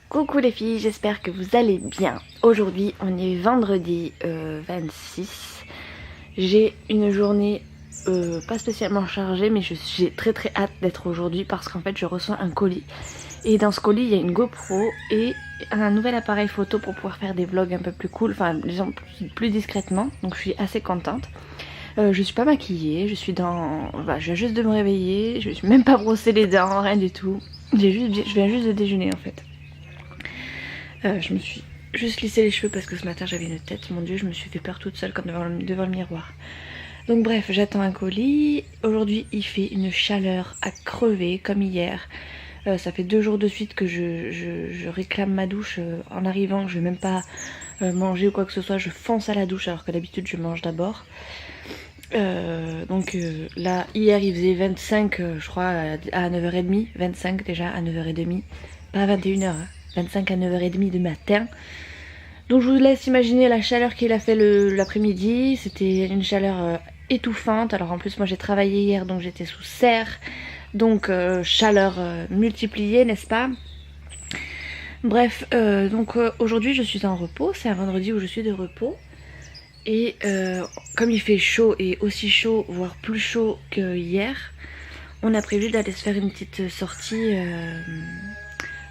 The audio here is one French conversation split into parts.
Coucou les filles, j'espère que vous allez bien. Aujourd'hui on est vendredi 26. J'ai une journée pas spécialement chargée, mais j'ai très hâte d'être aujourd'hui parce qu'en fait je reçois un colis. Et dans ce colis il y a une GoPro et un nouvel appareil photo pour pouvoir faire des vlogs un peu plus cool, enfin disons plus discrètement. Donc je suis assez contente. Je suis pas maquillée, je suis dans... Bah, je viens juste de me réveiller, je suis même pas brossé les dents, rien du tout. Je viens juste de déjeuner en fait. Je me suis juste lissé les cheveux parce que ce matin j'avais une tête, mon dieu, je me suis fait peur toute seule comme devant le miroir. Donc bref, j'attends un colis. Aujourd'hui il fait une chaleur à crever comme hier. Ça fait 2 jours de suite que je réclame ma douche en arrivant. Je vais même pas manger ou quoi que ce soit, je fonce à la douche alors que d'habitude je mange d'abord. Là hier il faisait 25 je crois à 9h30, 25 déjà à 9h30, pas à 21h hein. 25 à 9h30 du matin. Donc je vous laisse imaginer la chaleur qu'il a fait l'après-midi. C'était une chaleur étouffante. Alors en plus moi j'ai travaillé hier donc j'étais sous serre. Donc chaleur multipliée, n'est-ce pas? Bref, aujourd'hui je suis en repos. C'est un vendredi où je suis de repos. Et comme il fait chaud et aussi chaud, voire plus chaud que hier, on a prévu d'aller se faire une petite sortie.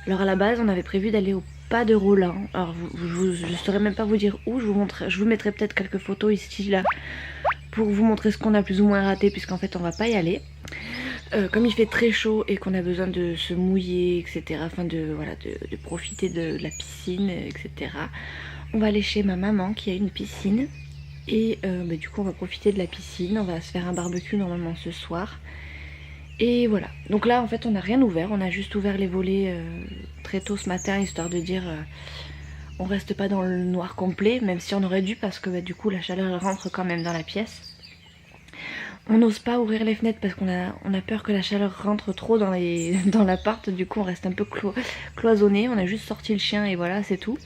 Alors à la base on avait prévu d'aller au pas de Roland. Alors je ne saurais même pas vous dire où, je vous mettrai peut-être quelques photos ici là pour vous montrer ce qu'on a plus ou moins raté puisqu'en fait on va pas y aller. Comme il fait très chaud et qu'on a besoin de se mouiller etc, afin de profiter de la piscine etc, on va aller chez ma maman qui a une piscine et du coup on va profiter de la piscine, on va se faire un barbecue normalement ce soir. Et voilà, donc là en fait on n'a rien ouvert, on a juste ouvert les volets très tôt ce matin histoire de dire on reste pas dans le noir complet, même si on aurait dû parce que du coup la chaleur rentre quand même dans la pièce. On n'ose pas ouvrir les fenêtres parce qu'on a peur que la chaleur rentre trop dans l'appart, du coup on reste un peu cloisonné, on a juste sorti le chien et voilà c'est tout.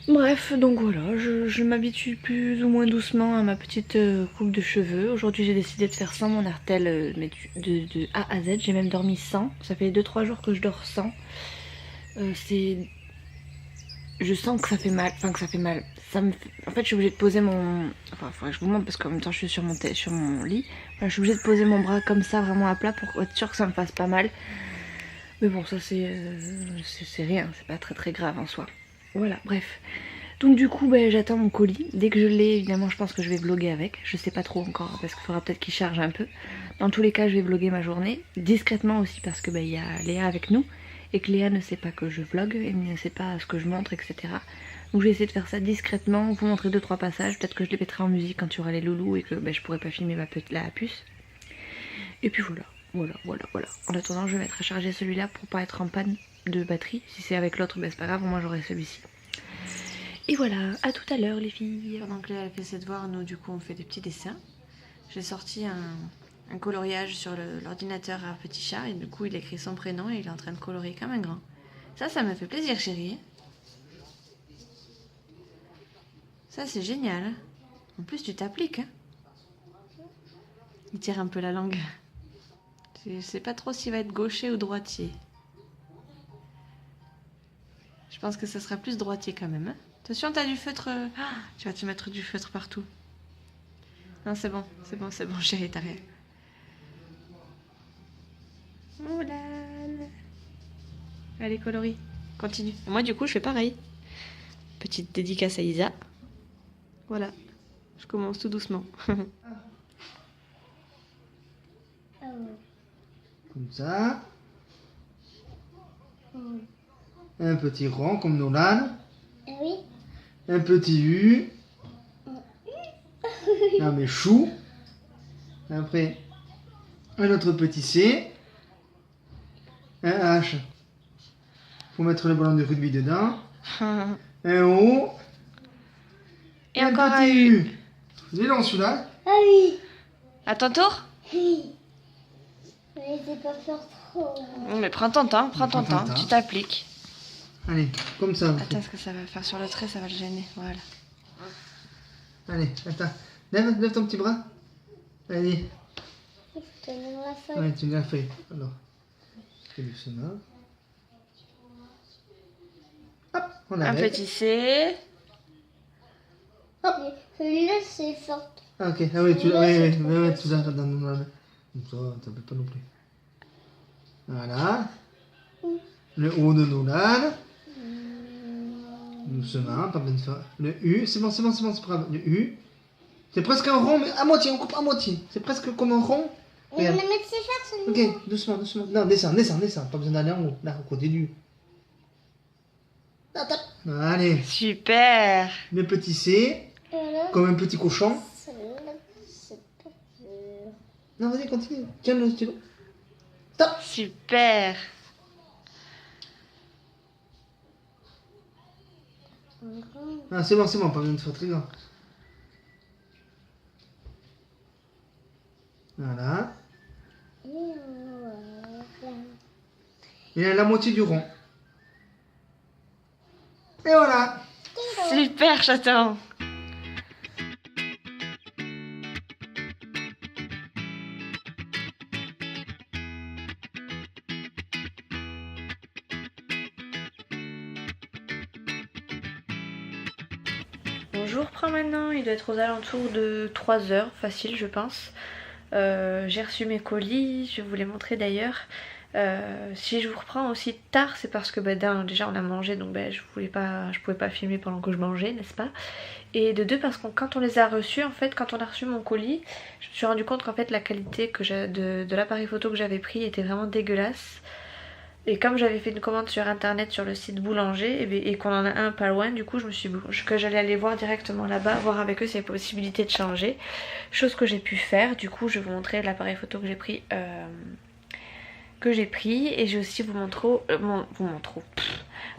Bref, donc voilà, je m'habitue plus ou moins doucement à ma petite coupe de cheveux. Aujourd'hui j'ai décidé de faire sans mon artelle, mais de A à Z, j'ai même dormi sans. Ça fait 2-3 jours que je dors sans. Je sens que ça fait mal, enfin que ça fait mal. En fait je suis obligée de poser mon... Enfin faudrait que je vous montre parce qu'en même temps je suis sur mon lit. Enfin, je suis obligée de poser mon bras comme ça vraiment à plat pour être sûre que ça me fasse pas mal. Mais bon ça c'est rien, c'est pas très grave en soi. Voilà, bref. Donc du coup j'attends mon colis. Dès que je l'ai, évidemment je pense que je vais vlogger avec. Je sais pas trop encore parce qu'il faudra peut-être qu'il charge un peu. Dans tous les cas je vais vlogger ma journée. Discrètement aussi parce que y a Léa avec nous. Et que Léa ne sait pas que je vlog. Et ne sait pas ce que je montre, etc. Donc je vais essayer de faire ça discrètement. Vous montrer 2-3 passages. Peut-être que je les mettrai en musique quand il y aura les loulous. Et que je pourrai pas filmer la puce. Et puis voilà. En attendant je vais mettre à charger celui-là pour pas être en panne de batterie. Si c'est avec l'autre c'est pas grave, au moins j'aurai celui-ci. Et voilà, à tout à l'heure les filles. Pendant que Léa fait ses devoirs, nous du coup on fait des petits dessins. J'ai sorti un coloriage sur l'ordinateur à petit chat et du coup il écrit son prénom et il est en train de colorier comme un grand. Ça me fait plaisir chérie. Ça c'est génial. En plus tu t'appliques. Hein. Il tire un peu la langue. Je sais pas trop s'il va être gaucher ou droitier. Je pense que ça sera plus droitier quand même. Hein. Attention, t'as du feutre. Ah, tu vas te mettre du feutre partout. Non, c'est bon, chérie, t'as rien. Oh là là. Allez, colorie. Continue. Moi, du coup, je fais pareil. Petite dédicace à Isa. Voilà. Je commence tout doucement. Comme ça. Un petit rond comme Nolan. Oui. Un petit U. Un mes chou. Après, un autre petit C. Un H. Faut mettre le ballon de rugby dedans. Un O. Et encore un U. Il est long celui-là. Ah oui. À ton tour? Oui. Mais c'est pas faire trop. Mais prends ton temps, tu t'appliques. Allez, comme ça. Attends, ce que ça va faire sur le trait, ça va le gêner. Voilà. Allez, attends. Lève ton petit bras. Allez. Ouais, tu l'as fait. Alors, fais doucement. Hop, on Un arrête. petit C. Hop. Celui-là, c'est fort. Ah, ok. Ah oui, tu ouais, tout ça dans la main. Comme ça, t'en peux pas non plus. Voilà. Le haut de nos lèvres. Doucement, pas besoin de faire. Le U, c'est bon, c'est pas grave. Le U. C'est presque un rond, mais à moitié, on coupe à moitié. C'est presque comme un rond. Mais on Regarde. va mettre ses faire celui-là. Ok, doucement. Non, descends. Pas besoin d'aller en haut. Là, au côté du. Là, tape. Allez. Super. Le petit C, Voilà. comme un petit cochon. Celui-là, c'est pas dur. Non, vas-y, continue. Tiens le stylo. Stop. Super. Ah, c'est bon, pas besoin de faire très grand. Voilà. Il y a la moitié du rond. Et voilà. Super, chaton. Bon, je vous reprends maintenant, il doit être aux alentours de 3 heures, facile je pense. J'ai reçu mes colis, je vais vous les montrer d'ailleurs. Si je vous reprends aussi tard, c'est parce que déjà on a mangé, donc je pouvais pas filmer pendant que je mangeais, n'est-ce pas? Et de deux, parce que quand on les a reçus, en fait, quand on a reçu mon colis, je me suis rendu compte qu'en fait la qualité de l'appareil photo que j'avais pris était vraiment dégueulasse. Et comme j'avais fait une commande sur internet sur le site Boulanger et qu'on en a un pas loin, du coup je me suis dit que j'allais aller voir directement là-bas, voir avec eux s'il y avait possibilité de changer. Chose que j'ai pu faire, du coup je vais vous montrer l'appareil photo que j'ai pris. Et je vais aussi vous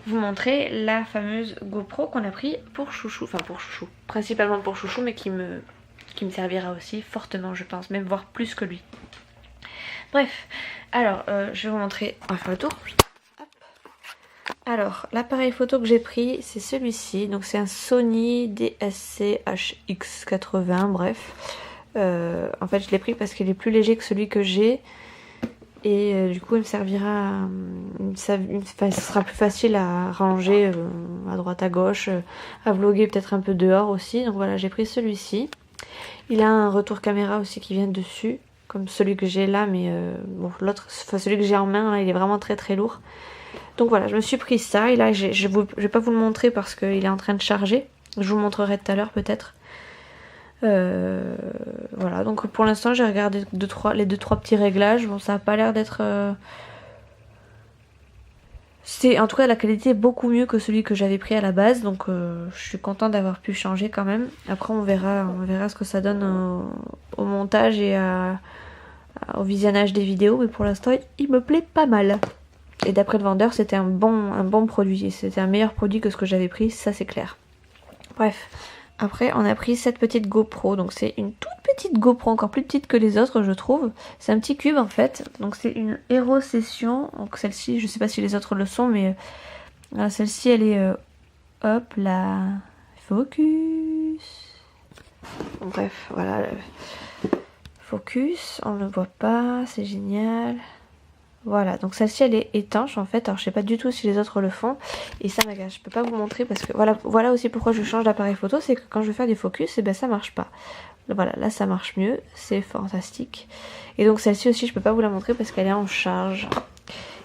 montrer la fameuse GoPro qu'on a pris pour Chouchou. Enfin pour Chouchou, principalement pour Chouchou, mais qui me servira aussi fortement je pense, même voire plus que lui. Bref, alors je vais vous montrer, on va faire le tour. Hop. Alors l'appareil photo que j'ai pris c'est celui-ci, donc c'est un Sony DSC HX80, bref. En fait je l'ai pris parce qu'il est plus léger que celui que j'ai. Et du coup il me servira, ce sera plus facile à ranger à droite à gauche, à vlogger peut-être un peu dehors aussi. Donc voilà, j'ai pris celui-ci. Il a un retour caméra aussi qui vient dessus, comme celui que j'ai là, mais bon, l'autre, enfin, celui que j'ai en main, là, il est vraiment très très lourd. Donc voilà, je me suis pris ça, et là je vais pas vous le montrer parce qu'il est en train de charger. Je vous le montrerai tout à l'heure peut-être. Voilà, donc pour l'instant j'ai regardé les 2-3 petits réglages. Bon, ça a pas l'air d'être en tout cas la qualité est beaucoup mieux que celui que j'avais pris à la base, donc je suis contente d'avoir pu changer quand même. Après on verra ce que ça donne au montage et au visionnage des vidéos, mais pour l'instant il me plaît pas mal. Et d'après le vendeur c'était un bon produit, c'était un meilleur produit que ce que j'avais pris, ça c'est clair. Bref. Après on a pris cette petite GoPro, donc c'est une toute petite GoPro, encore plus petite que les autres je trouve. C'est un petit cube en fait, donc c'est une Hero Session, donc celle-ci je sais pas si les autres le sont, mais celle-ci elle est hop là, focus. Bref voilà, focus, on ne voit pas, c'est génial. Voilà, donc celle-ci elle est étanche en fait, alors je sais pas du tout si les autres le font, et ça m'agace, je peux pas vous montrer parce que voilà aussi pourquoi je change d'appareil photo, c'est que quand je veux faire des focus, et ben ça marche pas. Voilà, là ça marche mieux, c'est fantastique. Et donc celle-ci aussi je peux pas vous la montrer parce qu'elle est en charge.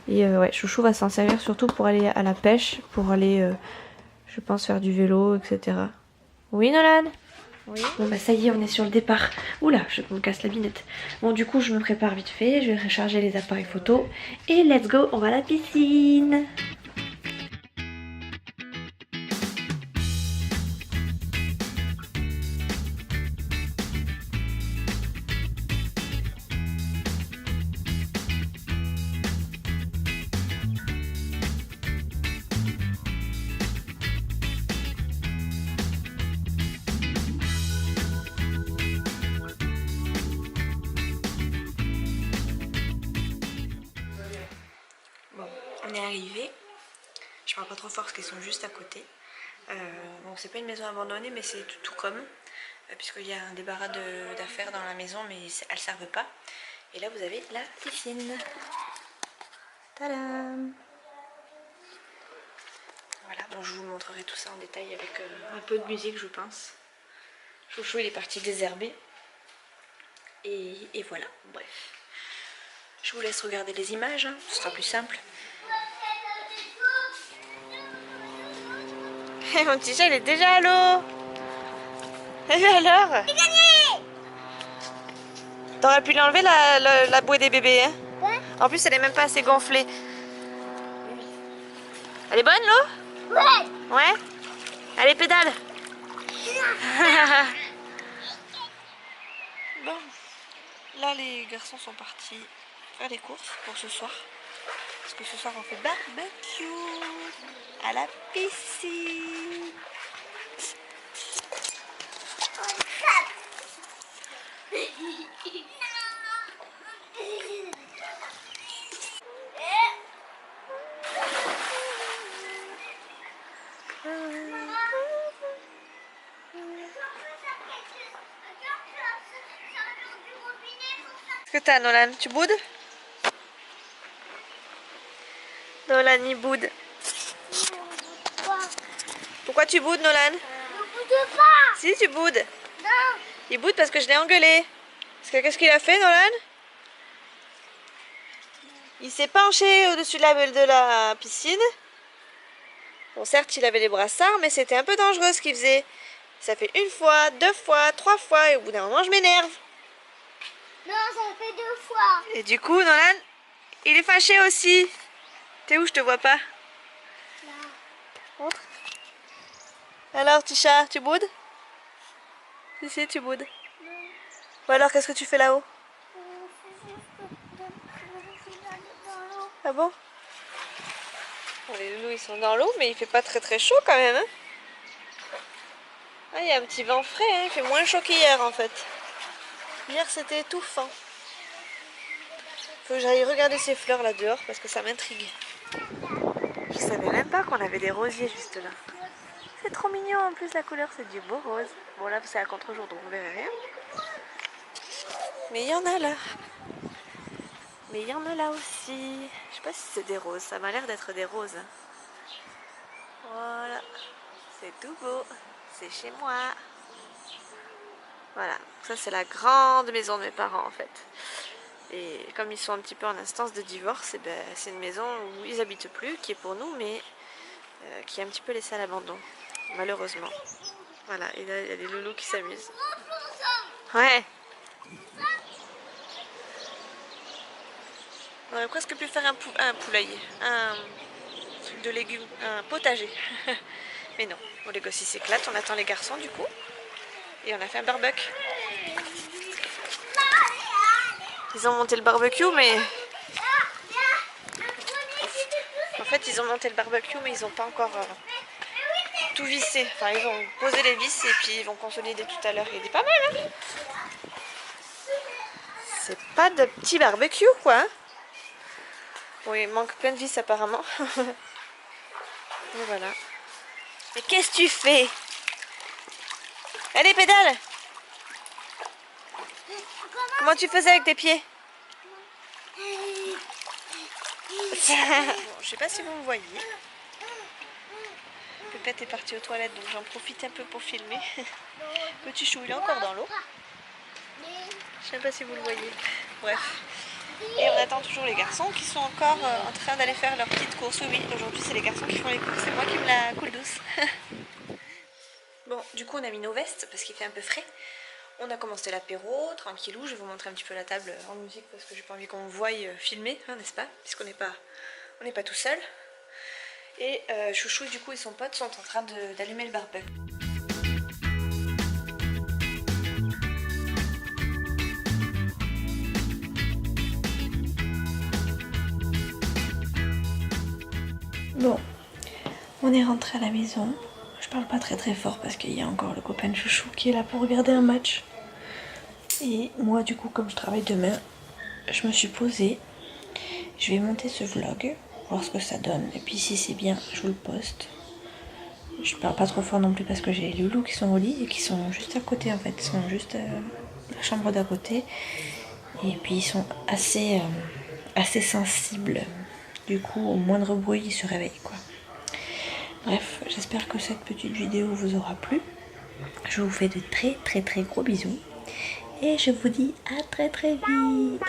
Et ouais, Chouchou va s'en servir surtout pour aller à la pêche, pour aller, je pense, faire du vélo, etc. Oui Nolan? Oui. Bon bah ça y est, on est sur le départ. Oula, je me casse la binette. Bon du coup je me prépare vite fait, je vais recharger les appareils photo et let's go, on va à la piscine. On est arrivé. Je parle pas trop fort parce qu'ils sont juste à côté. Bon, c'est pas une maison abandonnée, mais c'est tout comme, puisqu'il y a un débarras d'affaires dans la maison, mais elles servent pas. Et là, vous avez la piscine. Tadam! Voilà, bon, je vous montrerai tout ça en détail avec un peu de musique, je pense. Chouchou, il est parti désherber. Et voilà, bref. Je vous laisse regarder les images, hein, ce sera plus simple. Mon petit chat, il est déjà à l'eau. Et alors? J'ai gagné! T'aurais pu l'enlever la bouée des bébés, hein? Ouais. En plus, elle est même pas assez gonflée. Elle est bonne, l'eau? Ouais. Ouais? Allez, pédale. Bon, là, les garçons sont partis faire des courses pour ce soir. Parce que ce soir, on fait barbecue à la piscine. Qu'est-ce que t'as, Nolan? Tu boudes? Nolan, il boude. Pourquoi tu boudes, Nolan? Ne boude pas. Si, tu boudes. Non. Il boude parce que je l'ai engueulé. Parce que qu'est-ce qu'il a fait, Nolan? Il s'est penché au-dessus de la piscine. Bon, certes, il avait les brassards, mais c'était un peu dangereux ce qu'il faisait. Ça fait 1 fois, 2 fois, 3 fois, et au bout d'un moment, je m'énerve. Non, ça fait 2 fois. Et du coup, Nolan, il est fâché aussi. T'es où? Je te vois pas. Là. Montre. Alors, petit chat, tu boudes? Si, tu boudes. Ou alors, qu'est-ce que tu fais là-haut? Ah bon? Bon, les loulous, ils sont dans l'eau, mais il fait pas très chaud quand même. Hein, ah, il y a un petit vent frais, hein. Il fait moins chaud qu'hier en fait. Hier, c'était étouffant. Faut que j'aille regarder ces fleurs là dehors parce que ça m'intrigue. Je savais même pas qu'on avait des rosiers juste là. C'est trop mignon en plus, la couleur, c'est du beau rose. Bon, là, c'est à contre-jour, donc vous verrez rien. Mais il y en a là. Mais il y en a là aussi. Je sais pas si c'est des roses, ça m'a l'air d'être des roses. Voilà, c'est tout beau. C'est chez moi. Voilà, ça c'est la grande maison de mes parents en fait. Et comme ils sont un petit peu en instance de divorce, ben, c'est une maison où ils habitent plus, qui est pour nous, mais qui est un petit peu laissée à l'abandon, malheureusement. Voilà, et là il y a des loulous qui s'amusent. Ouais. On aurait presque pu faire un poulailler, un truc de légumes, un potager. Mais non, bon, les gosses ils s'éclatent, on attend les garçons du coup. Et on a fait un barbecue. Ils ont monté le barbecue, mais... En fait, ils ont monté le barbecue, mais ils n'ont pas encore tout vissé. Enfin, ils ont posé les vis et puis ils vont consolider tout à l'heure. Il est pas mal, hein? C'est pas de petit barbecue, quoi. Hein? Bon, il manque plein de vis, apparemment. Et voilà. Mais qu'est-ce que tu fais? Allez, pédale! Comment tu faisais avec tes pieds? Bon, je sais pas si vous me voyez. Pépette est partie aux toilettes, donc j'en profite un peu pour filmer. Petit chou, il est encore dans l'eau. Je sais pas si vous le voyez. Bref. Et on attend toujours les garçons qui sont encore en train d'aller faire leur petite course. Oui, aujourd'hui c'est les garçons qui font les courses. C'est moi qui me la coule douce. Bon, du coup on a mis nos vestes parce qu'il fait un peu frais. On a commencé l'apéro, tranquillou. Je vais vous montrer un petit peu la table en musique parce que j'ai pas envie qu'on me voie filmer, hein, n'est-ce pas? Puisqu'on n'est pas tout seul. Et Chouchou du coup et son pote sont en train d'allumer le barbecue. Bon, on est rentré à la maison. Je parle pas très fort parce qu'il y a encore le copain de Chouchou qui est là pour regarder un match. Et moi du coup comme je travaille demain, je me suis posée. Je vais monter ce vlog voir ce que ça donne. Et puis si c'est bien, je vous le poste. Je parle pas trop fort non plus parce que j'ai les loulous qui sont au lit et qui sont juste à côté en fait. Ils sont juste la chambre d'à côté. Et puis ils sont assez sensibles. Du coup, au moindre bruit, ils se réveillent quoi. Bref, j'espère que cette petite vidéo vous aura plu. Je vous fais de très très très gros bisous. Et je vous dis à très très vite.